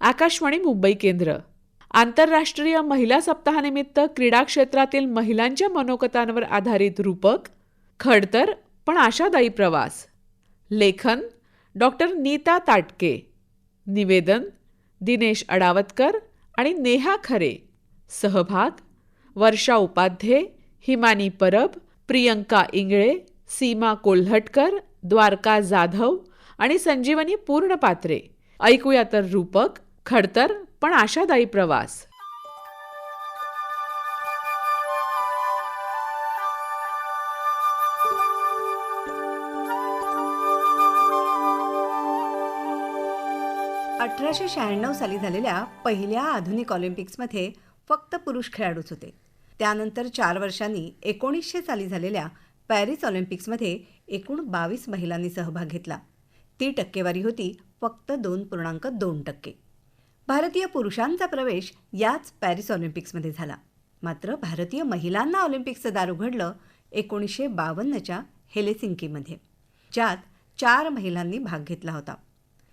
आकाशवाणी मुंबई केंद्र. आंतरराष्ट्रीय महिला सप्ताहानिमित्त क्रीडा क्षेत्रातील महिलांच्या मनोगतांवर आधारित रूपक खडतर पण आशादायी प्रवास. लेखन डॉक्टर नीता ताटके. निवेदन दिनेश अडावतकर आणि नेहा खरे. सहभाग वर्षा उपाध्ये, हिमानी परब, प्रियंका इंगळे, सीमा कोल्हटकर, द्वारका जाधव आणि संजीवनी पूर्णपात्रे. ऐकूया तर रूपक खडतर पण आशादायी प्रवास. अठराशे 96 साली झालेल्या पहिल्या आधुनिक ऑलिम्पिक्समध्ये फक्त पुरुष खेळाडूच होते. त्यानंतर 4 वर्षांनी 1900 साली झालेल्या पॅरिस ऑलिम्पिक्समध्ये एकूण 22 महिलांनी सहभाग घेतला. ती टक्केवारी होती फक्त 2.2%. भारतीय पुरुषांचा प्रवेश याच पॅरिस ऑलिम्पिक्समध्ये झाला. मात्र भारतीय महिलांना ऑलिम्पिक्सचं दार उघडलं 1952च्या हेलेसिंकीमध्ये, ज्यात 4 महिलांनी भाग घेतला होता.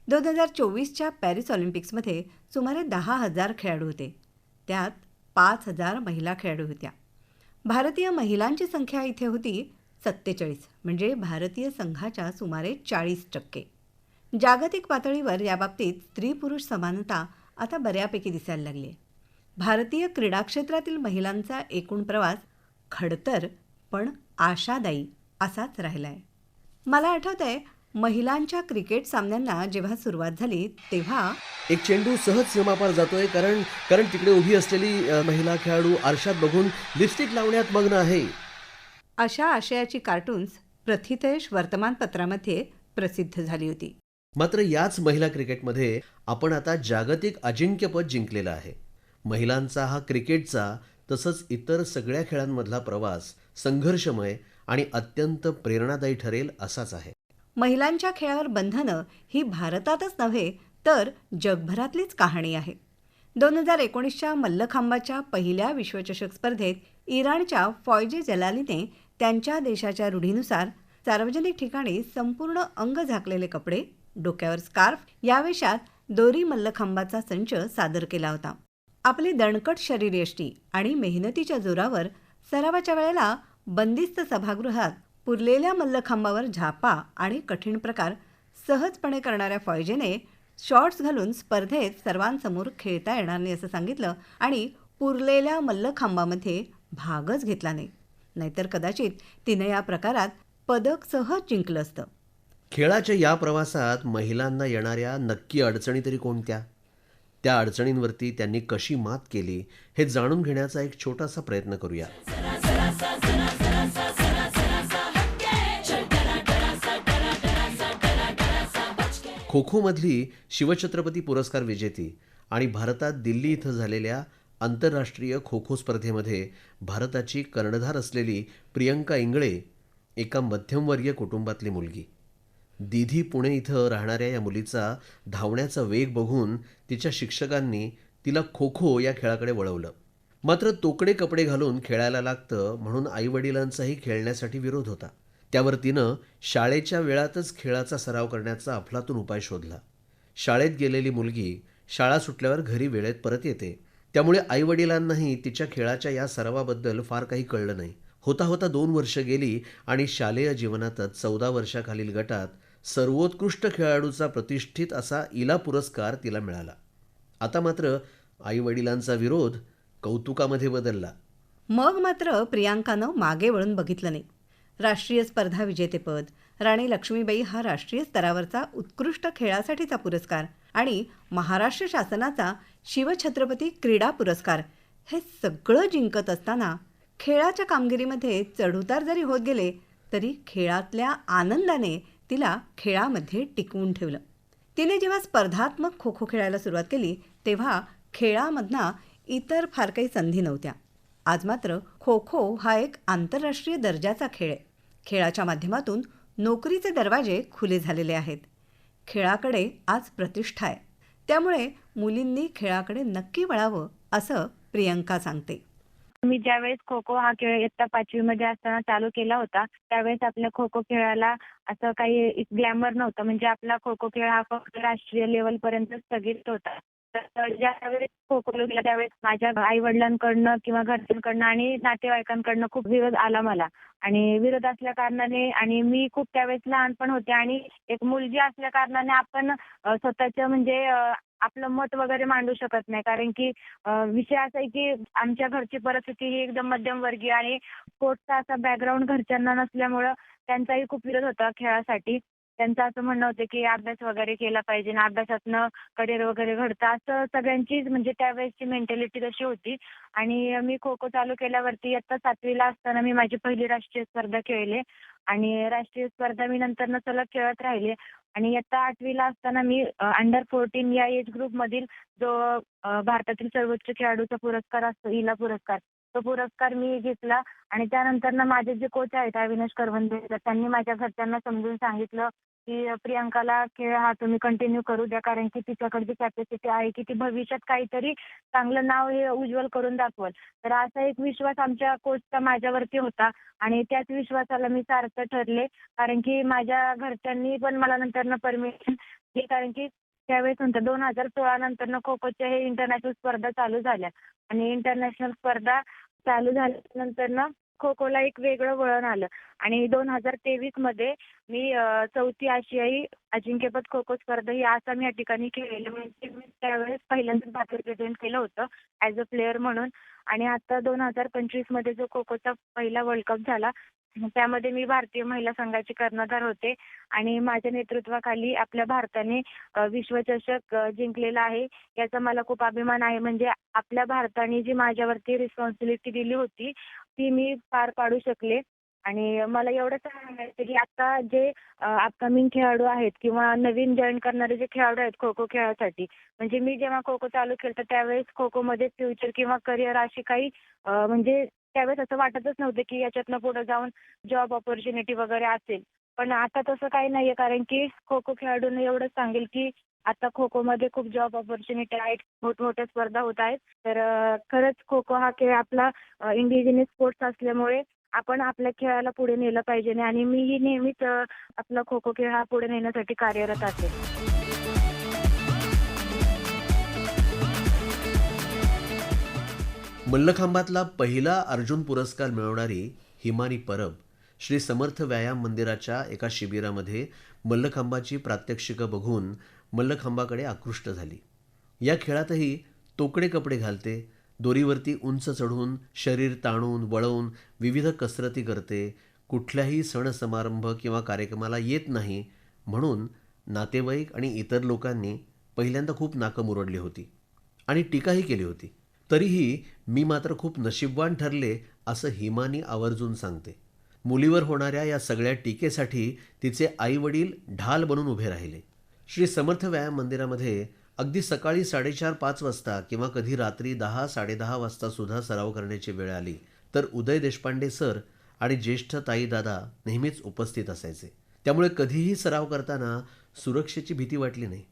2024च्या पॅरिस ऑलिम्पिक्समध्ये सुमारे 10,000 खेळाडू होते. त्यात 5,000 महिला खेळाडू होत्या. भारतीय महिलांची संख्या इथे होती 47, म्हणजे भारतीय संघाच्या सुमारे 40%. जागतिक पातळीवर याबाबतीत स्त्री-पुरुष समानता आता बऱ्यापैकी दिसायला लागली आहे. भारतीय क्रीडा क्षेत्रातील महिलांचा एकूण प्रवास खडतर पण आशादायी असाच राहिला आहे. मला आठवतंय, महिलांच्या क्रिकेट सामन्यांना जेव्हा सुरुवात झाली तेव्हा एक चेंडू सहज सीमापार जातोय, कारण तिकडे उभी असलेली महिला खेळाडू आरशात बघून लिपस्टिक लावण्यात मग्न आहे. अशा आशयाची कार्टून्स प्रथितयश वर्तमानपत्रामध्ये प्रसिद्ध झाली होती. मात्र याच महिला क्रिकेटमध्ये आपण आता जागतिक अजिंक्यपद जिंकलेलं आहे. महिलांचा हा क्रिकेटचा तसंच इतर सगळ्या खेळांमधला प्रवास संघर्षमय आणि अत्यंत प्रेरणादायी ठरेल असाच आहे. महिलांच्या खेळावर बंधनं ही भारतातच नव्हे तर जगभरातलीच कहाणी आहे. 2019च्या मल्लखांबाच्या पहिल्या विश्वचषक स्पर्धेत इराणच्या फॉयजे जलालीने त्यांच्या देशाच्या रूढीनुसार सार्वजनिक ठिकाणी संपूर्ण अंग झाकलेले कपडे, डोक्यावर स्कार्फ या वेशात दोरी मल्लखांबाचा संच सादर केला होता. आपली दणकट शरीरयष्टी आणि मेहनतीच्या जोरावर सरावाच्या वेळेला बंदिस्त सभागृहात पुरलेल्या मल्लखांबावर झापा आणि कठीण प्रकार सहजपणे करणाऱ्या फॉयजेने शॉर्ट्स घालून स्पर्धेत सर्वांसमोर खेळता येणार नाही असं सांगितलं आणि पुरलेल्या मल्लखांबामध्ये भागच घेतला नाही. नाहीतर कदाचित तिने या प्रकारात पदक सहज जिंकलं असतं. खेळाच्या या प्रवासात महिलांना येणाऱ्या नक्की अडचणी तरी कोणत्या? त्या अडचणींवरती त्यांनी कशी मात केली हे जाणून घेण्याचा एक छोटासा प्रयत्न करूया. खो खोमधली शिवछत्रपती पुरस्कार विजेती आणि भारतात दिल्ली इथं झालेल्या आंतरराष्ट्रीय खो खो स्पर्धेमध्ये भारताची कर्णधार असलेली प्रियंका इंगळे एका मध्यमवर्गीय कुटुंबातली मुलगी. दीदी पुणे इथं राहणाऱ्या या मुलीचा धावण्याचा वेग बघून तिच्या शिक्षकांनी तिला खो खो या खेळाकडे वळवलं. मात्र तोकडे कपडे घालून खेळायला लागतं म्हणून आईवडिलांचाही खेळण्यासाठी विरोध होता. त्यावर तिनं शाळेच्या वेळातच खेळाचा सराव करण्याचा अफलातून उपाय शोधला. शाळेत गेलेली मुलगी शाळा सुटल्यावर घरी वेळेत परत येते, त्यामुळे आईवडिलांनाही तिच्या खेळाच्या या सरावाबद्दल फार काही कळलं नाही. होता होता 2 वर्ष गेली आणि शालेय जीवनातच 14 वर्षाखालील गटात सर्वोत्कृष्ट खेळाडूचा प्रतिष्ठित असा इला पुरस्कार तिला मिळाला. आता मात्र आईवडिलांचा विरोध कौतुकामध्ये बदलला. मग मात्र प्रियांकानं मागे वळून बघितलं नाही. राष्ट्रीय स्पर्धा विजेतेपद, राणी लक्ष्मीबाई हा राष्ट्रीय स्तरावरचा उत्कृष्ट खेळासाठीचा पुरस्कार आणि महाराष्ट्र शासनाचा शिवछत्रपती क्रीडा पुरस्कार हे सगळं जिंकत असताना खेळाच्या कामगिरीमध्ये चढउतार जरी होत गेले तरी खेळातल्या आनंदाने तिला खेळामध्ये टिकवून ठेवलं. तिने जेव्हा स्पर्धात्मक खो खो खेळायला सुरुवात केली तेव्हा खेळामधना इतर फार काही संधी नव्हत्या. आज मात्र खो खो हा एक आंतरराष्ट्रीय दर्जाचा खेळ आहे. खेळाच्या माध्यमातून नोकरीचे दरवाजे खुले झालेले आहेत. खेळाकडे आज प्रतिष्ठा आहे. त्यामुळे मुलींनी खेळाकडे नक्की वळावं असं प्रियंका सांगते. मी ज्यावेळेस खो खो हा खेळ इयत्ता 5वी मध्ये असताना चालू केला होता त्यावेळेस आपल्या खो खो खेळाला असं काही ग्लॅमर नव्हतं. म्हणजे आपला खो खो खेळ हा फक्त राष्ट्रीय लेवल पर्यंत स्थगित होता. तर ज्यावेळेस खो-खोला गेला त्यावेळेस माझ्या आई-वडिलांकडनं किंवा घरच्यांकडनं आणि नातेवाईकांकडनं खूप विरोध आला मला. आणि विरोध असल्या कारणाने आणि मी खूप त्यावेळेस लहान पण होते आणि एक मुलगी असल्या कारणाने आपण स्वतःचं म्हणजे आपलं मत वगैरे मांडू शकत नाही. कारण की विषय असा आहे की आमच्या घरची परिस्थिती ही एकदम मध्यमवर्गीय आणि स्पोर्ट्सचा असा बॅकग्राऊंड घरच्यांना नसल्यामुळं त्यांचाही खूप विरोध होता खेळासाठी. त्यांचं असं म्हणणं होतं की अभ्यास वगैरे केला पाहिजे आणि अभ्यासातनं करिअर वगैरे घडतं असं सगळ्यांचीच म्हणजे त्यावेळेसची मेंटॅलिटी तशी होती. आणि मी खो-खो चालू केल्यावरती इयत्ता 7वीला असताना मी माझी पहिली राष्ट्रीय स्पर्धा खेळले आणि राष्ट्रीय स्पर्धा मी नंतरनं सलग खेळत राहिले. आणि इयत्ता 8वीला असताना मी अंडर 14 या एज ग्रुपमधील जो भारतातील सर्वोच्च खेळाडूचा पुरस्कार असतो, इला पुरस्कार, तो पुरस्कार मी घेतला. आणि त्यानंतरनं माझे जे कोच आहेत अविनाश करवंदे तर त्यांनी माझ्या घरच्यांना समजून सांगितलं, की प्रियांकाला खेळ हा तुम्ही कंटिन्यू करू द्या कारण की तिच्याकडची कॅपॅसिटी आहे की ती भविष्यात काहीतरी चांगलं नाव हे उज्ज्वल करून दाखवल. तर असा एक विश्वास आमच्या कोचचा माझ्यावरती होता आणि त्याच विश्वासाला मी सार्थ ठरले. कारण की माझ्या घरच्यांनी पण मला नंतरनं परमिशन दिली कारण की त्यावेळेस नंतर 2016 नंतरनं खो-खोच्या हे इंटरनॅशनल स्पर्धा चालू झाल्या आणि इंटरनॅशनल स्पर्धा चालू झाल्यानंतरनं खो-खोला एक वेगळं वळण आलं आणि 2023 मध्ये मी 4थी आशियाई अजिंक्यपद खो-खो स्पर्धा ही आसाम या ठिकाणी खेळलेली. म्हणजे मी त्यावेळेस पहिल्यांदाच भारत रिप्रेझेंट केलं होतं ॲज अ प्लेयर म्हणून. आणि आता 2025 मध्ये जो खो-खोचा पहिला वर्ल्ड कप झाला त्यामध्ये मी भारतीय महिला संघाची कर्णधार होते आणि माझ्या नेतृत्वाखाली आपल्या भारताने विश्वचषक जिंकलेला आहे. याचा मला खूप अभिमान आहे. म्हणजे आपल्या भारताने जी माझ्यावरती रिस्पॉन्सिबिलिटी दिली होती ती मी पार पाडू शकले. आणि मला एवढंच सांगायचं की आता जे अपकमिंग खेळाडू आहेत किंवा नवीन जॉईन करणारे जे खेळाडू आहेत खो-खो खेळासाठी, म्हणजे मी जेव्हा खो-खो चालू केलं तर त्यावेळेस खो-खोमध्ये फ्युचर किंवा करिअर अशी काही म्हणजे त्यावेळेस असं वाटतच नव्हतं की याच्यातनं पुढे जाऊन जॉब ऑपॉर्च्युनिटी वगैरे असेल. पण आता तसं काही नाहीये कारण की खो-खो खेळाडूंना एवढंच सांगेल की आता खो-खोमध्ये खूप जॉब ऑपॉर्च्युनिटी आहेत, मोठमोठ्या स्पर्धा होत आहेत. तर खरंच खो-खो हा खेळ आपला इंडिजिनस स्पोर्ट्स असल्यामुळे आपण आपल्या खेळाला पुढे नेलं पाहिजे आणि मीही नेहमीच आपला खो-खो खेळ हा पुढे नेण्यासाठी कार्यरत असेल. मल्लखांबातला पहिला अर्जुन पुरस्कार मिळवणारी हिमानी परब श्री समर्थ व्यायाम मंदिराच्या एका शिबिरामध्ये मल्लखांबाची प्रात्यक्षिकं बघून मल्लखांबाकडे आकृष्ट झाली. या खेळातही तोकडे कपडे घालते, दोरीवरती उंच चढून शरीर ताणून वळवून विविध कसरती करते, कुठल्याही सण समारंभ किंवा कार्यक्रमाला येत नाही म्हणून नातेवाईक आणि इतर लोकांनी पहिल्यांदा खूप नाकं मुरडली होती आणि टीकाही केली होती. तरीही मी मात्र खूप नशीबवान ठरले असं हिमानी आवर्जून सांगते. मुलीवर होणाऱ्या या सगळ्या टीकेसाठी तिचे आईवडील ढाल बनून उभे राहिले. श्री समर्थ व्यायाम मंदिरामध्ये अगदी सकाळी 4:30-5 वाजता किंवा कधी रात्री 10-10:30 वाजता सुद्धा सराव करण्याची वेळ आली तर उदय देशपांडे सर आणि ज्येष्ठ ताई दादा नेहमीच उपस्थित असायचे. त्यामुळे कधीही सराव करताना सुरक्षेची भीती वाटली नाही.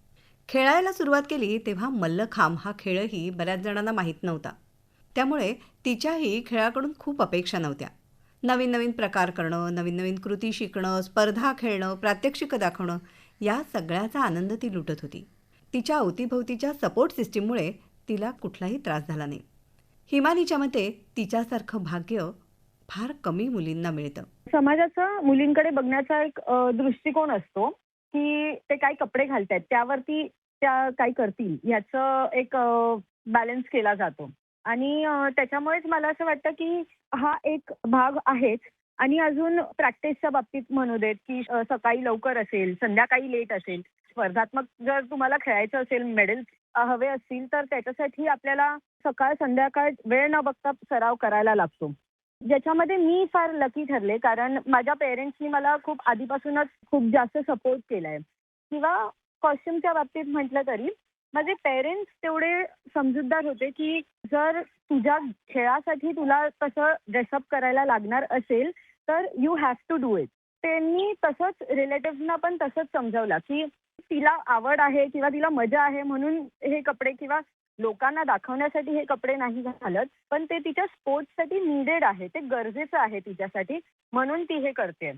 खेळायला सुरुवात केली तेव्हा मल्लखांब हा खेळही बऱ्याच जणांना माहीत नव्हता. त्यामुळे तिच्याही खेळाकडून खूप अपेक्षा नव्हत्या. नवीन नवीन प्रकार करणं, नवीन नवीन कृती शिकणं, स्पर्धा खेळणं, प्रात्यक्षिकं दाखवणं या सगळ्याचा आनंद ती लुटत होती. तिच्या अवतीभोवतीच्या सपोर्ट सिस्टीममुळे तिला कुठलाही त्रास झाला नाही. हिमानीच्या मते तिच्यासारखं भाग्य फार कमी मुलींना मिळतं. समाजाचा मुलींकडे बघण्याचा एक दृष्टिकोन असतो की ते काय कपडे घालतायत त्यावरती त्या काय करतील याचं एक बॅलन्स केला जातो. आणि त्याच्यामुळेच मला असं वाटतं की हा एक भाग आहेच. आणि अजून प्रॅक्टिसच्या बाबतीत म्हणू देत की सकाळी लवकर असेल, संध्याकाळी लेट असेल. स्पर्धात्मक जर तुम्हाला खेळायचं असेल, मेडल्स हवे असतील तर त्याच्यासाठी आपल्याला सकाळ संध्याकाळ वेळ न बघता सराव करायला लागतो. ज्याच्यामध्ये मी फार लकी ठरले कारण माझ्या पेरेंट्सनी मला खूप आधीपासूनच खूप जास्त सपोर्ट केलाय. किंवा कॉस्ट्युमच्या बाबतीत म्हटलं तरी माझे पेरेंट्स तेवढे समजूतदार होते की जर तुझ्या खेळासाठी तुला तसं ड्रेसअप करायला लागणार असेल तर you have to do it. त्यांनी तसंच रिलेटिव्हना पण तसंच समजावलं की तिला आवड आहे किंवा तिला मजा आहे म्हणून हे कपडे किंवा लोकांना दाखवण्यासाठी हे कपडे नाही घालत, पण ते तिच्या स्पोर्ट्ससाठी नीडेड आहे, ते गरजेचं आहे तिच्यासाठी म्हणून ती हे करते.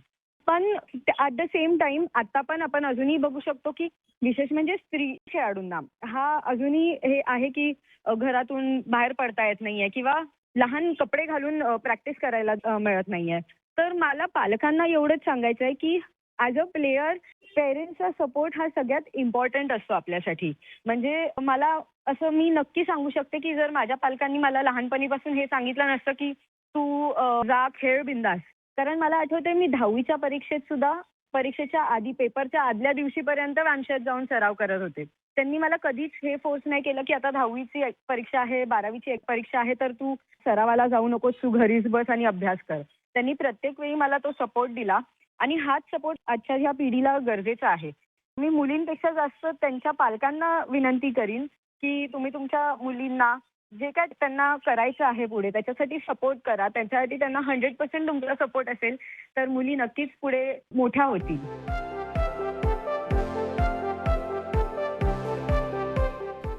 पण ॲट द सेम टाइम आता पण आपण अजूनही बघू शकतो की विशेष म्हणजे स्त्री खेळाडूंना हा अजूनही हे आहे की घरातून बाहेर पडता येत नाहीये किंवा लहान कपडे घालून प्रॅक्टिस करायला मिळत नाहीये. तर मला पालकांना एवढंच सांगायचं आहे की ॲज अ प्लेयर पेरेंट्सचा सपोर्ट हा सगळ्यात इम्पॉर्टंट असतो आपल्यासाठी. म्हणजे मला असं मी नक्की सांगू शकते की जर माझ्या पालकांनी मला लहानपणीपासून हे सांगितलं नसतं की तू जा खेळ बिंदास. कारण मला आठवतंय मी 10वीच्या परीक्षेत सुद्धा परीक्षेच्या आधी पेपरच्या आदल्या दिवशीपर्यंत व्यायामशाळेत जाऊन सराव करत होते. त्यांनी मला कधीच हे फोर्स नाही केलं की आता 10वीची एक परीक्षा आहे, 12वीची एक परीक्षा आहे तर तू सरावाला जाऊ नकोस, तू घरीच बस आणि अभ्यास कर. त्यांनी प्रत्येक वेळी मला तो सपोर्ट दिला आणि हाच सपोर्ट आजच्या ह्या पिढीला गरजेचा आहे. मी मुलींपेक्षा जास्त त्यांच्या पालकांना विनंती करीन की तुम्ही तुमच्या मुलींना जे काय त्यांना करायचं आहे पुढे त्याच्यासाठी सपोर्ट करा. त्याच्यासाठी त्यांना 100% तुमचा सपोर्ट असेल तर मुली नक्कीच पुढे मोठ्या होतील.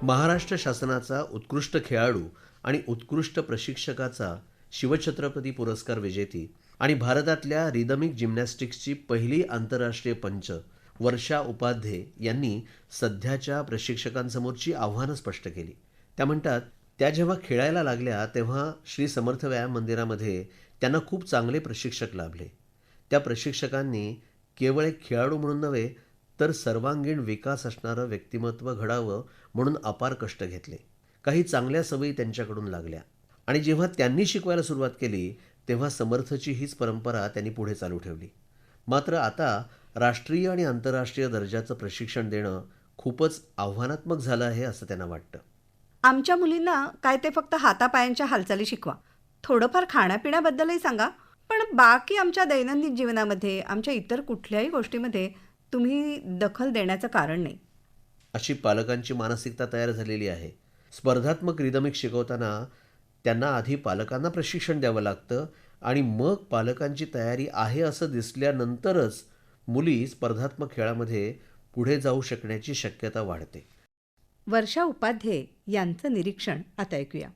महाराष्ट्र शासनाचा उत्कृष्ट खेळाडू आणि उत्कृष्ट प्रशिक्षकाचा शिवछत्रपती पुरस्कार विजेती आणि भारतातल्या रिदमिक जिम्नॅस्टिक्सची पहिली आंतरराष्ट्रीय पंच वर्षा उपाध्ये यांनी सध्याच्या प्रशिक्षकांसमोरची आव्हानं स्पष्ट केली. त्या म्हणतात, त्या जेव्हा खेळायला लागल्या तेव्हा श्री समर्थ व्यायाम मंदिरामध्ये त्यांना खूप चांगले प्रशिक्षक लाभले. त्या प्रशिक्षकांनी केवळ एक खेळाडू म्हणून नव्हे तर सर्वांगीण विकास असणारं व्यक्तिमत्व घडावं म्हणून अपार कष्ट घेतले. काही चांगल्या सवयी त्यांच्याकडून लागल्या आणि जेव्हा त्यांनी शिकवायला सुरुवात केली तेव्हा समर्थची हीच परंपरा त्यांनी पुढे चालू ठेवली. मात्र आता राष्ट्रीय आणि आंतरराष्ट्रीय दर्जाचं प्रशिक्षण देणं खूपच आव्हानात्मक झालं आहे असं त्यांना वाटतं. आमच्या मुलींना काय ते फक्त हातापायांच्या हालचाली शिकवा, थोडंफार खाण्यापिण्याबद्दलही सांगा, पण बाकी आमच्या दैनंदिन जीवनामध्ये आमच्या इतर कुठल्याही गोष्टीमध्ये तुम्ही दखल देण्याचं कारण नाही. अशी पालकांची मानसिकता तयार झालेली आहे. स्पर्धात्मक रिदमिक शिकवताना त्यांना आधी पालकांना प्रशिक्षण द्यावं लागतं आणि मग पालकांची तयारी आहे असं दिसल्यानंतरच मुली स्पर्धात्मक खेळामध्ये पुढे जाऊ शकण्याची शक्यता वाढते. वर्षा उपाध्ये यांचं निरीक्षण आता ऐकूया.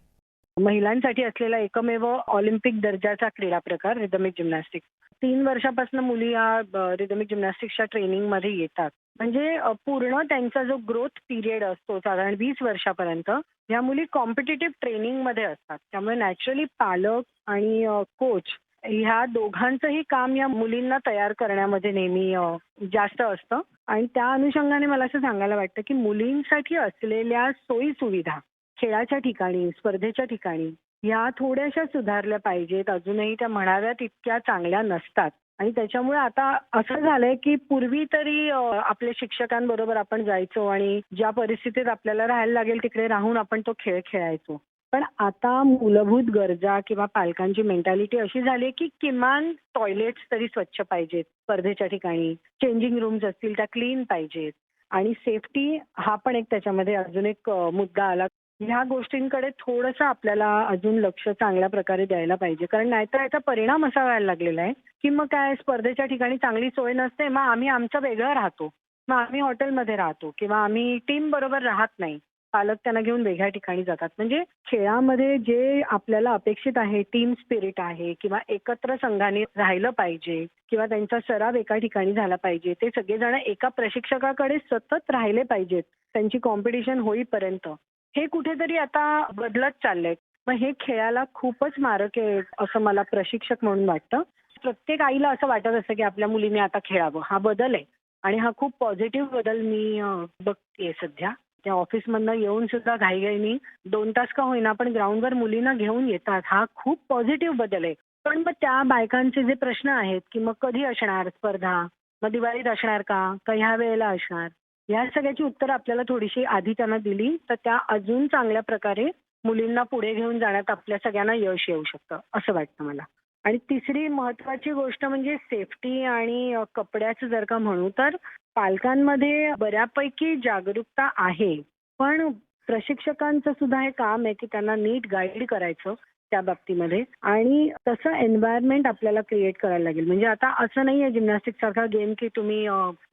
महिलांसाठी असलेला एकमेव ऑलिम्पिक दर्जाचा क्रीडा प्रकार रिदमिक जिम्नॅस्टिक्स. 3 वर्षापासून मुली या रिदमिक जिम्नॅस्टिक्सच्या ट्रेनिंगमध्ये येतात. म्हणजे पूर्ण त्यांचा जो ग्रोथ पिरियड असतो साधारण 20 वर्षापर्यंत ह्या मुली कॉम्पिटिटिव्ह ट्रेनिंगमध्ये असतात. त्यामुळे नॅचरली पालक आणि कोच ह्या दोघांचंही काम या मुलींना तयार करण्यामध्ये नेहमी जास्त असतं. आणि त्या अनुषंगाने मला असं सांगायला वाटतं की मुलींसाठी असलेल्या सोयी सुविधा खेळाच्या ठिकाणी, स्पर्धेच्या ठिकाणी ह्या थोड्याशा सुधारल्या पाहिजेत. अजूनही त्या म्हणाव्या तितक्या चांगल्या नसतात. आणि त्याच्यामुळे आता असं झालंय की पूर्वी तरी आपल्या शिक्षकांबरोबर आपण जायचो आणि ज्या परिस्थितीत आपल्याला राहायला लागेल तिकडे राहून आपण तो खेळ खेळायचो. पण आता मूलभूत गरजा किंवा पालकांची मेंटॅलिटी अशी झाली की किमान टॉयलेट्स तरी स्वच्छ पाहिजेत स्पर्धेच्या ठिकाणी, चेंजिंग रूम्स असतील त्या क्लीन पाहिजेत आणि सेफ्टी हा पण एक त्याच्यामध्ये अजून एक मुद्दा आला. ह्या गोष्टींकडे थोडंसं आपल्याला अजून लक्ष चांगल्या प्रकारे द्यायला पाहिजे. कारण नाहीतर याचा परिणाम असा व्हायला लागलेला आहे की मग काय स्पर्धेच्या ठिकाणी चांगली सोय नसते, मग आम्ही आमचं वेगळं राहतो, मग आम्ही हॉटेलमध्ये राहतो किंवा आम्ही टीम बरोबर राहत नाही, पालक त्यांना घेऊन वेगळ्या ठिकाणी जातात. म्हणजे खेळामध्ये जे आपल्याला अपेक्षित आहे टीम स्पिरिट आहे किंवा एकत्र संघाने राहिलं पाहिजे किंवा त्यांचा सराव एका ठिकाणी झाला पाहिजे, ते सगळेजण एका प्रशिक्षकाकडे सतत राहिले पाहिजेत त्यांची कॉम्पिटिशन होईपर्यंत, हे कुठेतरी आता बदलत चाललंय. मग हे खेळाला खूपच मारक आहे असं मला प्रशिक्षक म्हणून वाटतं. प्रत्येक आईला असं वाटत असतं की आपल्या मुलीने आता खेळावं. हा बदल आहे आणि हा खूप पॉझिटिव्ह बदल मी बघतेय सध्या. त्या ऑफिसमधनं येऊन सुद्धा घाईघाईनी 2 तास का होईना पण ग्राउंडवर मुलींना घेऊन येतात. हा खूप पॉझिटिव्ह बदल आहे. पण मग त्या बायकांचे जे प्रश्न आहेत की मग कधी असणार स्पर्धा, मग दिवाळीत असणार का ह्या वेळेला असणार, या सगळ्याची उत्तरं आपल्याला थोडीशी आधी त्यांना दिली तर त्या अजून चांगल्या प्रकारे मुलींना पुढे घेऊन जाण्यात आपल्या सगळ्यांना यश येऊ शकतं असं वाटतं मला. आणि तिसरी महत्त्वाची गोष्ट म्हणजे सेफ्टी आणि कपड्याचं जर का म्हणू तर पालकांमध्ये बऱ्यापैकी जागरूकता आहे. पण प्रशिक्षकांचं सुद्धा हे काम आहे की त्यांना नीट गाईड करायचं त्या बाबतीमध्ये आणि तसं एन्व्हायरमेंट आपल्याला क्रिएट करायला लागेल. म्हणजे आता असं नाही आहे जिम्नॅस्टिक सारखा गेम की तुम्ही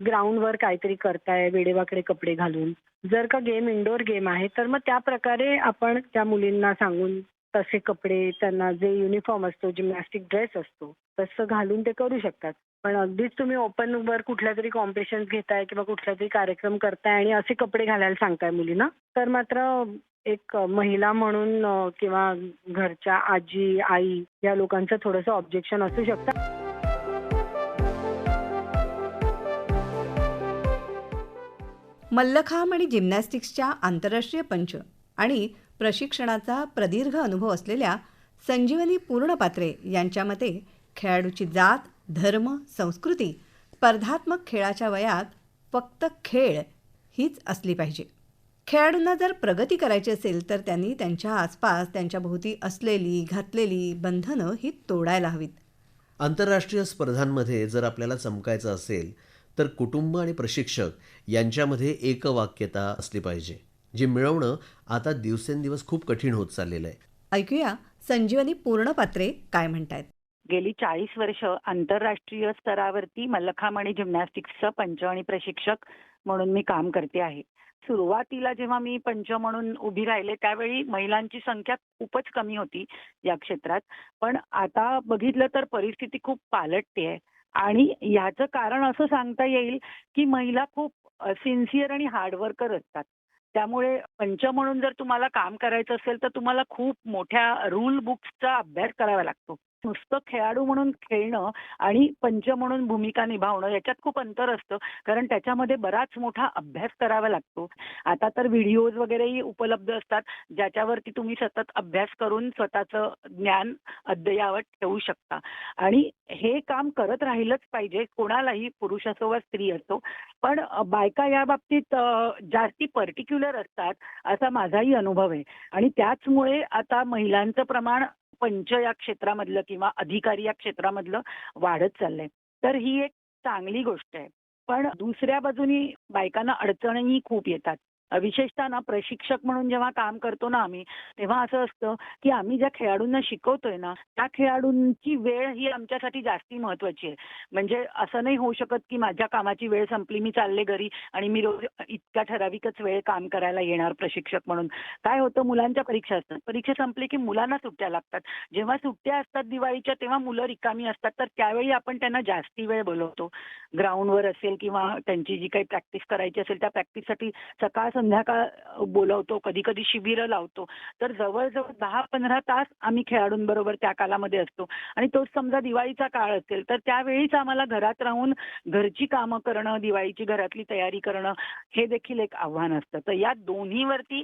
ग्राउंडवर काहीतरी करताय वेडेवाकडे कपडे घालून. जर का गेम इंडोर गेम आहे तर मग त्या प्रकारे आपण त्या मुलींना सांगून तसे कपडे, त्यांना जे युनिफॉर्म असतो, जिम्नॅस्टिक ड्रेस असतो, तसं घालून ते करू शकतात. पण अगदीच तुम्ही ओपन वर कुठल्यातरी कॉम्पिटिशन्स घेताय किंवा कुठलातरी कार्यक्रम करताय आणि असे कपडे घालायला सांगताय मुलींना, तर मात्र एक महिला म्हणून किंवा घरच्या आजी, आई या लोकांचं थोडंसं ऑब्जेक्शन असू शकतं. मल्लखांब आणि जिम्नॅस्टिक्सच्या आंतरराष्ट्रीय पंच आणि प्रशिक्षणाचा प्रदीर्घ अनुभव असलेल्या संजीवनी पूर्णपात्रे यांच्या मते खेळाडूची जात, धर्म, संस्कृती स्पर्धात्मक खेळाच्या वयात फक्त खेळ हीच असली पाहिजे. खेळाडूंना जर प्रगती करायची असेल तर त्यांनी त्यांच्या आसपास त्यांच्या भोवती असलेली घातलेली बंधनं ही तोडायला हवीत. आंतरराष्ट्रीय स्पर्धांमध्ये जर आपल्याला चमकायचं असेल तर कुटुंब आणि प्रशिक्षक यांच्यामध्ये एकवाक्यता असली पाहिजे, जी मिळवणं आता दिवसेंदिवस खूप कठीण होत चाललेलं आहे. ऐकूया संजीवनी पूर्णपात्रे काय म्हणतायत. गेली 40 वर्ष आंतरराष्ट्रीय स्तरावरती मल्लखांब आणि जिम्नॅस्टिक्सचं पंच आणि प्रशिक्षक म्हणून मी काम करते आहे. सुरुवातीला जेव्हा मी पंच म्हणून उभी राहिले त्यावेळी महिलांची संख्या खूपच कमी होती या क्षेत्रात. पण आता बघितलं तर परिस्थिती खूप पालटते आणि याचं कारण असं सांगता येईल की महिला खूप सिन्सिअर आणि हार्डवर्कर असतात. त्यामुळे पंच म्हणून जर तुम्हाला काम करायचं असेल तर तुम्हाला खूप मोठ्या रूल बुक्सचा अभ्यास करावा लागतो. नुसतं खेळाडू म्हणून खेळणं आणि पंच म्हणून भूमिका निभावणं याच्यात खूप अंतर असतं, कारण त्याच्यामध्ये बराच मोठा अभ्यास करावा लागतो. आता तर व्हिडिओज वगैरेही उपलब्ध असतात ज्याच्यावरती तुम्ही सतत अभ्यास करून स्वतःचं ज्ञान अद्ययावत ठेवू शकता आणि हे काम करत राहिलंच पाहिजे, कोणालाही, पुरुष असो वा स्त्री असो. पण बायका या बाबतीत जास्ती पर्टिक्युलर असतात असा माझाही अनुभव आहे आणि त्याचमुळे आता महिलांचं प्रमाण पंच या क्षेत्रामधलं किंवा अधिकारी या क्षेत्रामधलं वाढत चाललंय. तर ही एक चांगली गोष्ट आहे. पण दुसऱ्या बाजूनी बायकांना अडचणीही खूप येतात. विशेषतः ना प्रशिक्षक म्हणून जेव्हा काम करतो ना आम्ही, तेव्हा असं असतं की आम्ही ज्या खेळाडूंना शिकवतोय ना त्या खेळाडूंची वेळ ही आमच्यासाठी जास्ती महत्वाची आहे. म्हणजे असं नाही होऊ शकत की माझ्या कामाची वेळ संपली, मी चालले घरी आणि मी रोज इतका ठराविकच वेळ काम करायला येणार प्रशिक्षक म्हणून. काय होतं, मुलांच्या परीक्षा असतात, परीक्षा संपली की मुलांना सुट्ट्या लागतात. जेव्हा सुट्ट्या असतात दिवाळीच्या तेव्हा मुलं रिकामी असतात, तर त्यावेळी आपण त्यांना जास्ती वेळ बोलवतो. ग्राउंडवर असेल किंवा त्यांची जी काही प्रॅक्टिस करायची असेल त्या प्रॅक्टिससाठी सकाळ संध्याकाळ बोलवतो, कधी कधी शिबिरं लावतो. तर जवळजवळ 10-15 तास आम्ही खेळाडूंबरोबर त्या कालामध्ये असतो आणि तोच समजा दिवाळीचा काळ असेल तर त्यावेळीच आम्हाला घरात राहून घरची कामं करणं, दिवाळीची घरातली तयारी करणं हे देखील एक आव्हान असतं. तर या दोन्हीवरती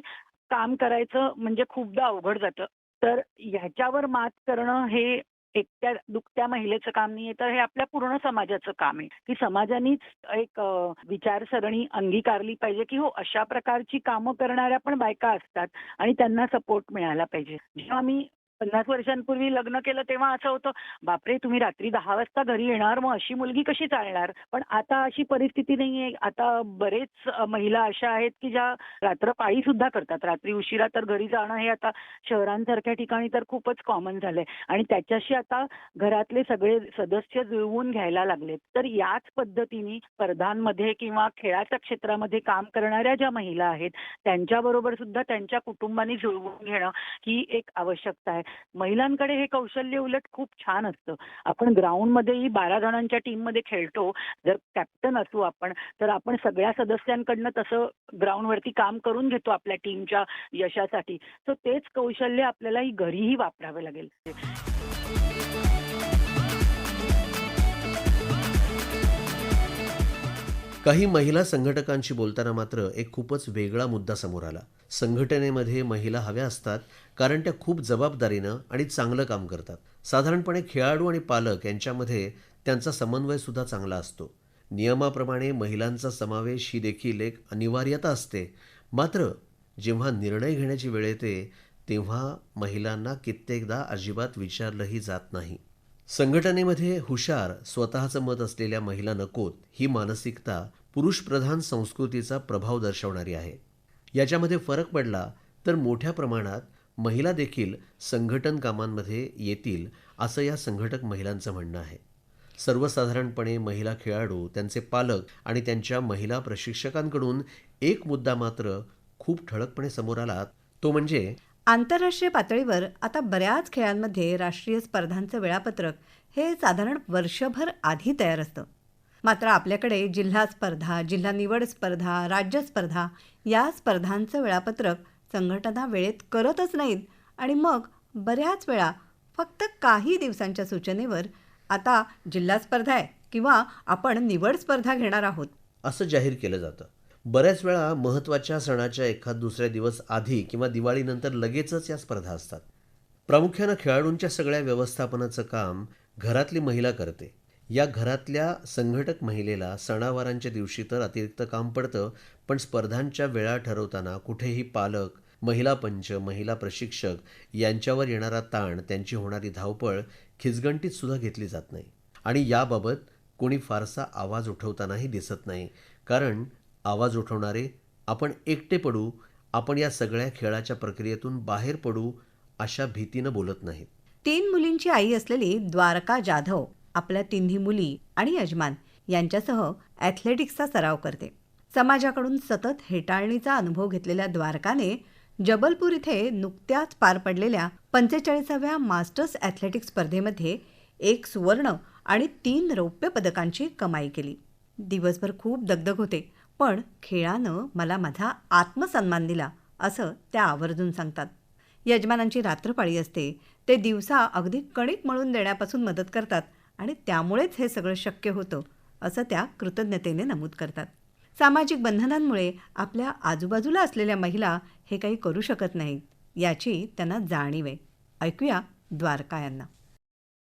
काम करायचं म्हणजे खूपदा अवघड जातं. तर ह्याच्यावर मात करणं हे एकट्या दुकट्या महिलेचं काम नाहीये, तर हे आपल्या पूर्ण समाजाचं काम आहे की समाजानेच एक विचारसरणी अंगीकारली पाहिजे की हो अशा प्रकारची कामं करणाऱ्या पण बायका असतात आणि त्यांना सपोर्ट मिळाला पाहिजे. जेव्हा मी 50 वर्षांपूर्वी लग्न केलं तेव्हा असं होतं, बापरे तुम्ही रात्री 10 वाजता घरी येणार, मग अशी मुलगी कशी चालणार. पण आता अशी परिस्थिती नाहीये. आता बरेच महिला अशा आहेत की ज्या रात्र पाळी सुद्धा करतात. रात्री उशिरा तर घरी जाणं हे आता शहरांसारख्या ठिकाणी तर खूपच कॉमन झालंय आणि त्याच्याशी आता घरातले सगळे सदस्य जुळवून घ्यायला लागलेत. तर याच पद्धतीने स्पर्धांमध्ये किंवा खेळाच्या क्षेत्रामध्ये काम करणाऱ्या ज्या महिला आहेत त्यांच्याबरोबर सुद्धा त्यांच्या कुटुंबाने जुळवून घेणं ही एक आवश्यकता आहे. महिलांकडे हे कौशल्य उलट खूप छान असतं. आपण ग्राउंडमध्येही 12 जणांच्या टीममध्ये खेळतो. जर कॅप्टन असू आपण तर आपण सगळ्या सदस्यांकडनं तसं ग्राउंडवरती काम करून घेतो आपल्या टीमच्या यशासाठी. सो तेच कौशल्य आपल्याला घरीही वापरावं लागेल. काही महिला संघटकांशी बोलताना मात्र एक खूपच वेगळा मुद्दा समोर आला. संघटनेमध्ये महिला हव्या असतात कारण त्या खूप जबाबदारीनं आणि चांगलं काम करतात. साधारणपणे खेळाडू आणि पालक यांच्यामध्ये त्यांचा समन्वयसुद्धा चांगला असतो. नियमाप्रमाणे महिलांचा समावेश ही देखील एक अनिवार्यता असते. मात्र जेव्हा निर्णय घेण्याची वेळ येते तेव्हा महिलांना कित्येकदा अजिबात विचारलंही जात नाही. संघटनेमध्ये हुशार, स्वतःचं मत असलेल्या महिला नकोत ही मानसिकता पुरुषप्रधान संस्कृतीचा प्रभाव दर्शवणारी आहे. याच्यामध्ये फरक पडला तर मोठ्या प्रमाणात महिला देखील संघटन कामांमध्ये येतील असं या संघटक महिलांचं म्हणणं आहे. सर्वसाधारणपणे महिला खेळाडू, त्यांचे पालक आणि त्यांच्या महिला प्रशिक्षकांकडून एक मुद्दा मात्र खूप ठळकपणे समोर आला, तो म्हणजे आंतरराष्ट्रीय पातळीवर आता बऱ्याच खेळांमध्ये राष्ट्रीय स्पर्धांचं वेळापत्रक हे साधारण वर्षभर आधी तयार असतं. मात्र आपल्याकडे जिल्हा स्पर्धा, जिल्हा निवड स्पर्धा, राज्य स्पर्धा या स्पर्धांचं वेळापत्रक संघटना वेळेत करतच नाहीत आणि मग बऱ्याच वेळा फक्त काही दिवसांच्या सूचनेवर आता जिल्हा स्पर्धा आहे किंवा आपण निवड स्पर्धा घेणार आहोत असं जाहीर केलं जातं. बऱ्याच वेळा महत्त्वाच्या सणाच्या एखाद दुसऱ्या दिवस आधी किंवा दिवाळीनंतर लगेचच या स्पर्धा असतात. प्रामुख्यानं खेळाडूंच्या सगळ्या व्यवस्थापनाचं काम घरातली महिला करते. या घरातल्या संघटक महिलेला सणावारांच्या दिवशी तर अतिरिक्त काम पडतं, पण स्पर्धांच्या वेळा ठरवताना कुठेही पालक, महिला पंच, महिला प्रशिक्षक यांच्यावर येणारा ताण, त्यांची होणारी धावपळ खिचगंटीत सुद्धा घेतली जात नाही. आणि याबाबत कोणी फारसा आवाज उठवतानाही दिसत नाही, कारण आवाज उठवणारे आपण एकटे पडू, आपण या सगळ्या खेळाच्या प्रक्रियेतून बाहेर पडू अशा भीतीनं बोलत नाहीत. 3 मुलींची आई असलेली द्वारका जाधव आपल्या तिन्ही मुली आणि यजमान यांच्यासह ॲथलेटिक्सचा सराव करते. समाजाकडून सतत हेटाळणीचा अनुभव घेतलेल्या द्वारकाने जबलपूर इथे नुकत्याच पार पडलेल्या 45व्या मास्टर्स ॲथलेटिक्स स्पर्धेमध्ये 1 सुवर्ण आणि 3 रौप्य पदकांची कमाई केली. दिवसभर खूप दगदग होते, पण खेळानं मला माझा आत्मसन्मान दिला असं त्या आवर्जून सांगतात. यजमानांची रात्रपाळी असते, ते दिवसा अगदी कणिक मळून देण्यापासून मदत करतात आणि त्यामुळेच हे सगळं शक्य होतं असं त्या कृतज्ञतेने नमूद करतात. सामाजिक बंधनांमुळे आपल्या आजूबाजूला असलेल्या महिला हे काही करू शकत नाहीत याची त्यांना जाणीव आहे. ऐकूया द्वारका यांना.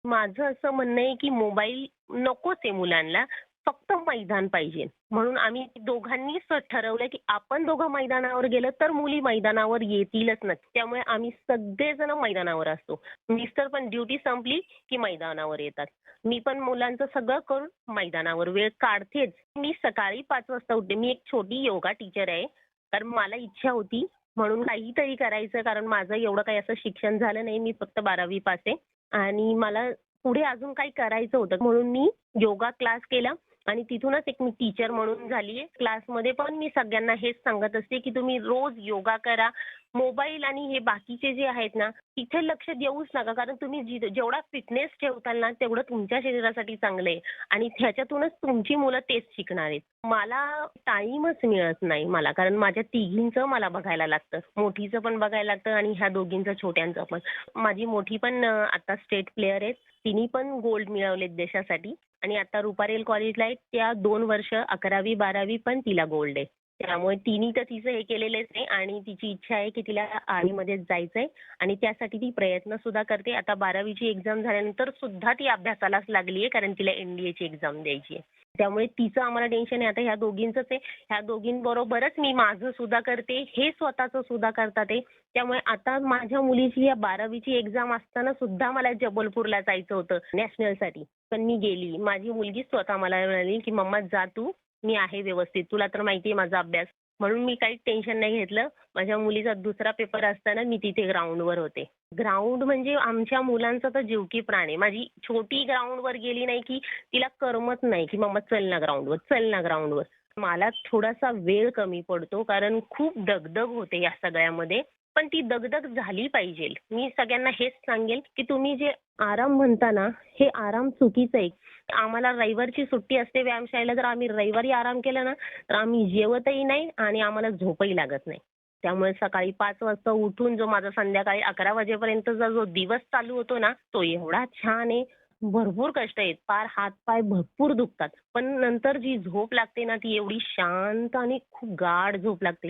माझं असं म्हणणं आहे की मोबाईल नकोच आहे मुलांना, फक्त मैदान पाहिजे. म्हणून आम्ही दोघांनीच ठरवलं की आपण दोघं मैदानावर गेलं तर मुली मैदानावर येतीलच नक्की. त्यामुळे आम्ही सगळेजण मैदानावर असतो. मिस्टर पण ड्युटी संपली की मैदानावर येतात. मी पण मुलांचं सगळं करून मैदानावर वेळ काढतेच. मी सकाळी 5 वाजता उठते. मी एक छोटी योगा टीचर आहे, कारण मला इच्छा होती म्हणून काहीतरी करायचं. कारण माझं एवढं काही असं शिक्षण झालं नाही, मी फक्त 12वी पास आहे आणि मला पुढे अजून काही करायचं होतं म्हणून मी योगा क्लास केला आणि तिथूनच एक मी टीचर म्हणून झालीये. क्लासमध्ये पण मी सगळ्यांना हेच सांगत असते की तुम्ही रोज योगा करा. मोबाईल आणि हे बाकीचे जे आहेत ना तिथे लक्ष देऊच नका, कारण तुम्ही जेवढा फिटनेस ठेवताल ना तेवढं तुमच्या शरीरासाठी चांगलं आहे आणि त्याच्यातूनच तुमची मुलं तेच शिकणार आहेत. मला टाइमच मिळत नाही मला, कारण माझ्या तिघींचं मला बघायला लागतं. मोठीचं पण बघायला लागतं आणि ह्या दोघींचं छोट्यांचं पण. माझी मोठी पण आता स्टेट प्लेअर आहे. तिने पण गोल्ड मिळवलेत देशासाठी आणि आता रुपारेल कॉलेजला आहे. त्या 2 वर्ष 11वी 12वी पण तिला गोल्ड आहे. त्यामुळे तिने तर तिचं हे केलेलंच आहे आणि तिची इच्छा आहे की तिला आर्मीमध्येच जायचंय आणि त्यासाठी ती प्रयत्न सुद्धा करते. आता 12वीची एक्झाम झाल्यानंतर सुद्धा ती अभ्यासालाच लागली आहे, कारण तिला NDAची एक्झाम द्यायची आहे. त्यामुळे तिचं आम्हाला टेन्शन आहे. आता ह्या दोघींचंच आहे. ह्या दोघींबरोबरच मी माझं सुद्धा करते, हे स्वतःचं सुद्धा करतात आहे. त्यामुळे आता माझ्या मुलीची या 12वीची एक्झाम असताना सुद्धा मला जबलपूरला जायचं होतं नॅशनलसाठी, पण मी गेली. माझी मुलगी स्वतः मला म्हणाली की मम्मा जा तू, मी आहे व्यवस्थित, तुला तर माहिती आहे माझा अभ्यास. म्हणून मी काही टेन्शन नाही घेतलं. माझ्या मुलीचा दुसरा पेपर असताना मी तिथे ग्राउंडवर होते. ग्राउंड म्हणजे आमच्या मुलांचा तर जीव की प्राण आहे. माझी छोटी ग्राउंडवर गेली नाही की तिला करमत नाही की मम्मा चल ना ग्राउंडवर, चल ना ग्राउंडवर. मला थोडासा वेळ कमी पडतो कारण खूप दगदग होते या सगळ्यामध्ये, पण ती दगदग झाली पाहिजे. मी सगळ्यांना हेच सांगेल की तुम्ही जे आराम म्हणता ना, हे आराम चुकीचं आहे. आम्हाला रविवारची सुट्टी असते व्यायामशाळेला, जर आम्ही रविवारी आराम केला ना तर आम्ही जेवतही नाही आणि आम्हाला झोपही लागत नाही. त्यामुळे सकाळी 5 वाजता उठून जो माझा संध्याकाळी 11 वाजेपर्यंतचा जो दिवस चालू होतो ना तो एवढा छान आहे. भरपूर कष्ट आहेत, पार हातपाय भरपूर दुखतात, पण नंतर जी झोप लागते ना ती एवढी शांत आणि खूप गाढ झोप लागते.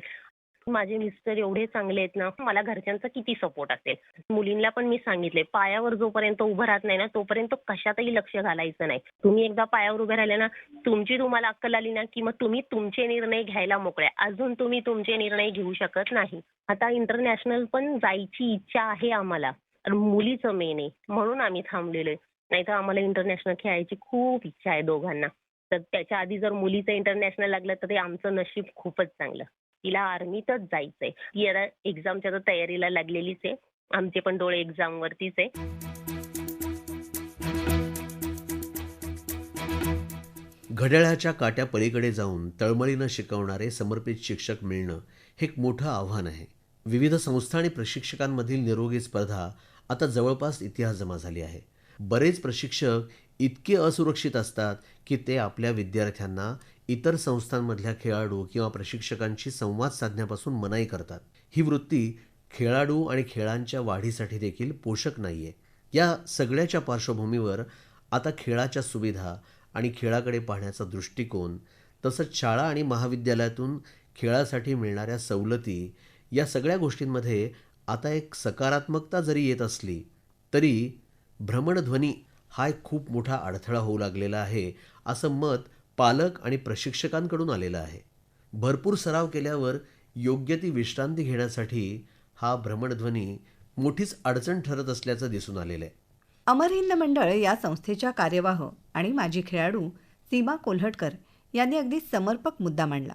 माझे मिस्टर एवढे चांगले आहेत ना, मला घरच्यांचा किती सपोर्ट असेल. मुलींना पण मी सांगितले, पायावर जोपर्यंत उभं राहत नाही ना तोपर्यंत कशातही लक्ष घालायचं नाही. तुम्ही एकदा पायावर उभे राहिले ना, तुम्हाला अक्कल आली ना की मग तुम्ही तुमचे निर्णय घ्यायला मोकळे. अजून तुम्ही तुमचे निर्णय घेऊ शकत नाही. आता इंटरनॅशनल पण जायची इच्छा आहे आम्हाला, आणि मुलीचं मेन आहे म्हणून आम्ही थांबलेलो आहे. नाहीतर आम्हाला इंटरनॅशनल खेळायची खूप इच्छा आहे दोघांना. तर त्याच्या आधी जर मुलीचं इंटरनॅशनल लागलं तर ते आमचं नशीब खूपच चांगलं. तिला आर्मीतच जायचंय. ती आता एक्झामच्या तर तयारीला लागलेलीच आहे. आमचे पण डोळे एक्झामवरतीच आहे. घड्याळाच्या काट्या पलीकडे जाऊन तळमळीनं शिकवणारे समर्पित शिक्षक मिळणं हे एक मोठं आव्हान आहे. विविध संस्था आणि प्रशिक्षकांमधील निरोगी स्पर्धा आता जवळपास इतिहास जमा झाली आहे. बरेच प्रशिक्षक इतके असुरक्षित असतात की ते आपल्या विद्यार्थ्यांना इतर संस्थांमधल्या खेळाडू किंवा प्रशिक्षकांशी संवाद साधण्यापासून मनाई करतात. ही वृत्ती खेळाडू आणि खेळांच्या वाढीसाठी देखील पोषक नाहीये. या सगळ्याच्या पार्श्वभूमीवर आता खेळाच्या सुविधा आणि खेळाकडे पाहण्याचा दृष्टिकोन, तसंच शाळा आणि महाविद्यालयातून खेळासाठी मिळणाऱ्या सवलती, या सगळ्या गोष्टींमध्ये आता एक सकारात्मकता जरी येत असली तरी भ्रमणध्वनी हा एक खूप मोठा अडथळा होऊ लागलेला आहे, असं मत पालक आणि प्रशिक्षकांकडून आलेलं आहे. भरपूर सराव केल्यावर योग्य ती विश्रांती घेण्यासाठी हा भ्रमणध्वनी मोठीच अडचण ठरत असल्याचं दिसून आलेलं आहे. अमर हिंद मंडळ या संस्थेच्या कार्यवाह आणि माजी खेळाडू सीमा कोल्हटकर यांनी अगदी समर्पक मुद्दा मांडला.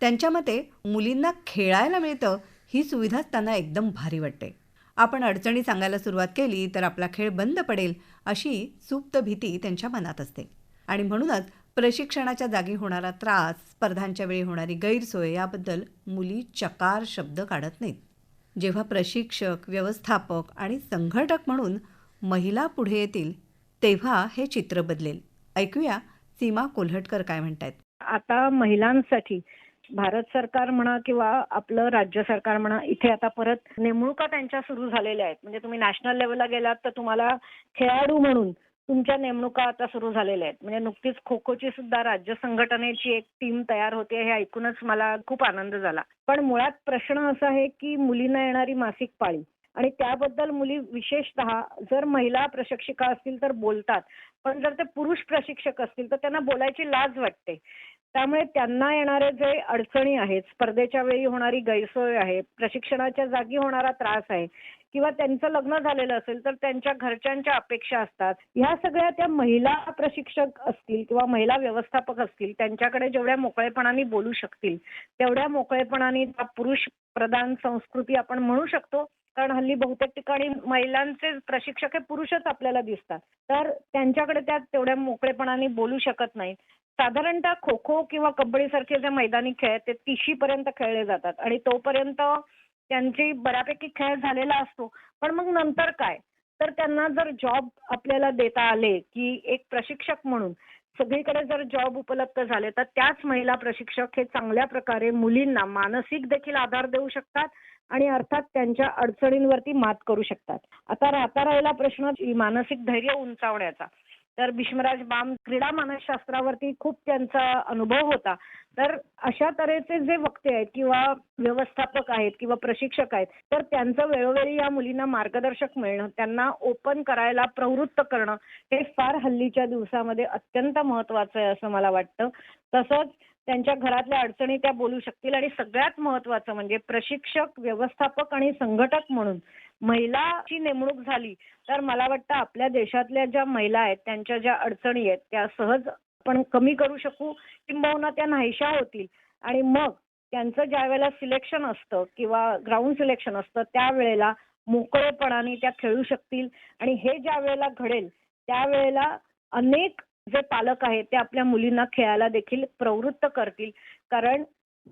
त्यांच्या मते मुलींना खेळायला मिळतं ही सुविधाच त्यांना एकदम भारी वाटते. आपण अडचणी सांगायला सुरुवात केली तर आपला खेळ बंद पडेल अशी सुप्त भीती त्यांच्या मनात असते आणि म्हणूनच प्रशिक्षणाच्या जागी होणारा त्रास, स्पर्धांच्या वेळी होणारी गैरसोय याबद्दल मुली चकार शब्द काढत नाहीत. जेव्हा प्रशिक्षक, व्यवस्थापक आणि संघटक म्हणून महिला पुढे येतील तेव्हा हे चित्र बदलेल. ऐकूया सीमा कोल्हटकर काय म्हणतायत. आता महिलांसाठी भारत सरकार म्हणा किंवा आपलं राज्य सरकार म्हणा, इथे आता परत नेमणुका त्यांच्या सुरू झालेल्या आहेत. म्हणजे तुम्ही नॅशनल लेवलला गेलात तर तुम्हाला खेळाडू म्हणून तुमच्या नेमणुका आता सुरू झालेल्या आहेत. म्हणजे नुकतीच खो खोची सुद्धा राज्य संघटनेची एक टीम तयार होते, हे ऐकूनच मला खूप आनंद झाला. पण मुळात प्रश्न असा आहे की मुलींना येणारी मासिक पाळी आणि त्याबद्दल मुली विशेषतः जर महिला प्रशिक्षिका असतील तर बोलतात, पण जर ते पुरुष प्रशिक्षक असतील तर त्यांना बोलायची लाज वाटते. त्यामुळे त्यांना येणारे जे अडचणी आहेत, स्पर्धेच्या वेळी होणारी गैरसोय आहे, प्रशिक्षणाच्या जागी होणारा त्रास आहे किंवा त्यांचं लग्न झालेलं असेल तर त्यांच्या घरच्यांच्या अपेक्षा असतात, ह्या सगळ्या त्या महिला प्रशिक्षक असतील किंवा महिला व्यवस्थापक असतील त्यांच्याकडे जेवढ्या मोकळेपणाने बोलू शकतील तेवढ्या मोकळेपणाने पुरुष प्रधान संस्कृती आपण म्हणू शकतो, कारण हल्ली बहुतेक ठिकाणी महिलांचे प्रशिक्षक हे पुरुषच आपल्याला दिसतात, तर त्यांच्याकडे त्या तेवढ्या मोकळेपणाने बोलू शकत नाहीत. साधारणतः खो खो किंवा कबड्डी सारखे जे मैदानी खेळ ते 30शी पर्यंत खेळले जातात आणि तोपर्यंत त्यांची बऱ्यापैकी खेळ झालेला असतो. पण मग नंतर काय, तर त्यांना जर जॉब आपल्याला देता आले की एक प्रशिक्षक म्हणून सगळीकडे जर जॉब उपलब्ध झाले तर त्याच महिला प्रशिक्षक हे चांगल्या प्रकारे मुलींना मानसिक देखील आधार देऊ शकतात आणि अर्थात त्यांच्या अडचणींवरती मात करू शकतात. आता राहिला प्रश्न मानसिक धैर्य उंचावण्याचा. तर भीष्मराज बाम क्रीडा मानसशास्त्रावरती खूप त्यांचा अनुभव होता. तर अशा तऱ्हेचे जे वक्ते आहेत किंवा व्यवस्थापक आहेत किंवा प्रशिक्षक आहेत तर त्यांचं वेळोवेळी या मुलींना मार्गदर्शक मिळणं, त्यांना ओपन करायला प्रवृत्त करणं हे फार हल्लीच्या दिवसामध्ये अत्यंत महत्वाचं आहे असं मला वाटतं. तसंच त्यांच्या घरातल्या अडचणी त्या बोलू शकतील आणि सगळ्यात महत्वाचं म्हणजे प्रशिक्षक, व्यवस्थापक आणि संघटक म्हणून महिलाची नेमणूक झाली तर मला वाटतं आपल्या देशातल्या ज्या महिला आहेत त्यांच्या ज्या अडचणी आहेत त्या सहज आपण कमी करू शकू किंबहुना त्या नाहीशा होतील आणि मग त्यांचं ज्या वेळेला सिलेक्शन असतं किंवा ग्राउंड सिलेक्शन असतं त्यावेळेला मोकळेपणाने त्या खेळू शकतील आणि हे ज्या वेळेला घडेल त्यावेळेला अनेक जे पालक आहेत ते आपल्या मुलींना खेळायला देखील प्रवृत्त करतील. कारण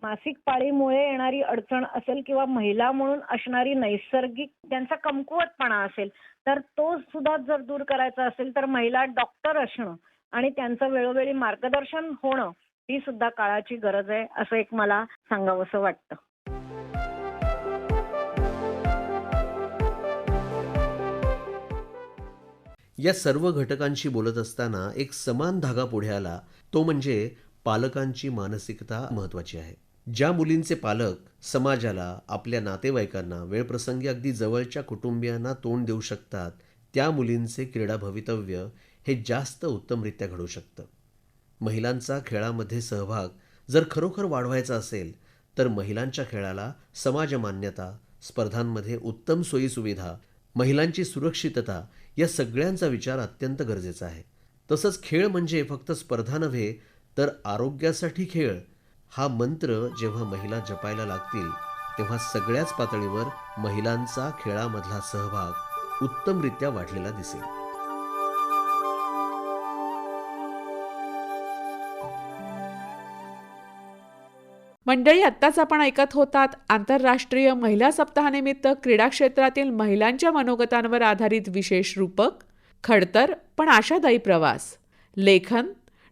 मासिक पाळीमुळे येणारी अडचण असेल किंवा महिला म्हणून असणारी नैसर्गिक त्यांचा कमकुवतपणा असेल तर तो सुद्धा जर दूर करायचा असेल तर महिला डॉक्टर असणं आणि त्यांचं वेळोवेळी मार्गदर्शन होणं ही सुद्धा काळाची गरज आहे असं एक मला सांगावंसं वाटतं. या सर्व घटकांशी बोलत असताना एक समान धागा पुढे आला, तो म्हणजे पालकांची मानसिकता महत्त्वाची आहे. ज्या मुलींचे पालक समाजाला, आपल्या नातेवाईकांना, वेळप्रसंगी अगदी जवळच्या कुटुंबियांना तोंड देऊ शकतात त्या मुलींचे क्रीडा भवितव्य हे जास्त उत्तमरित्या घडू शकतं. महिलांचा खेळामध्ये सहभाग जर खरोखर वाढवायचा असेल तर महिलांच्या खेळाला समाज मान्यता, स्पर्धांमध्ये उत्तम सोयीसुविधा, महिलांची सुरक्षितता या सगळ्यांचा विचार अत्यंत गरजेचा आहे. तसंच खेळ म्हणजे फक्त स्पर्धा नव्हे तर आरोग्यासाठी खेळ हा मंत्र जेव्हा महिला जपायला लागतील तेव्हा सगळ्याच पातळीवर महिलांचा खेळामधला सहभाग उत्तमरित्या वाढलेला दिसेल. मंडळी, आत्ताच आपण ऐकत होतात आंतरराष्ट्रीय महिला सप्ताहानिमित्त क्रीडा क्षेत्रातील महिलांच्या मनोगतांवर आधारित विशेष रूपक खडतर पण आशादायी प्रवास. लेखन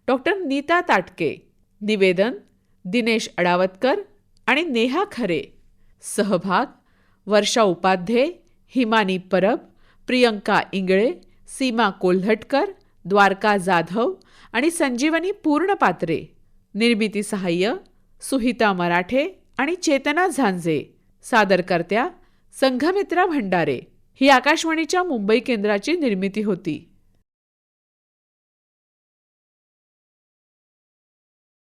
डॉक्टर नीता ताटके. निवेदन दिनेश अडावतकर आणि नेहा खरे. सहभाग वर्षा उपाध्ये, हिमानी परब, प्रियंका इंगळे, सीमा कोल्हटकर, द्वारका जाधव आणि संजीवनी पूर्णपात्रे. निर्मिती सहाय्य सुहिता मराठे आणि चेतना झांजे. सादरकर्त्या संघमित्रा भंडारे. ही आकाशवाणीच्या मुंबई केंद्राची निर्मिती होती.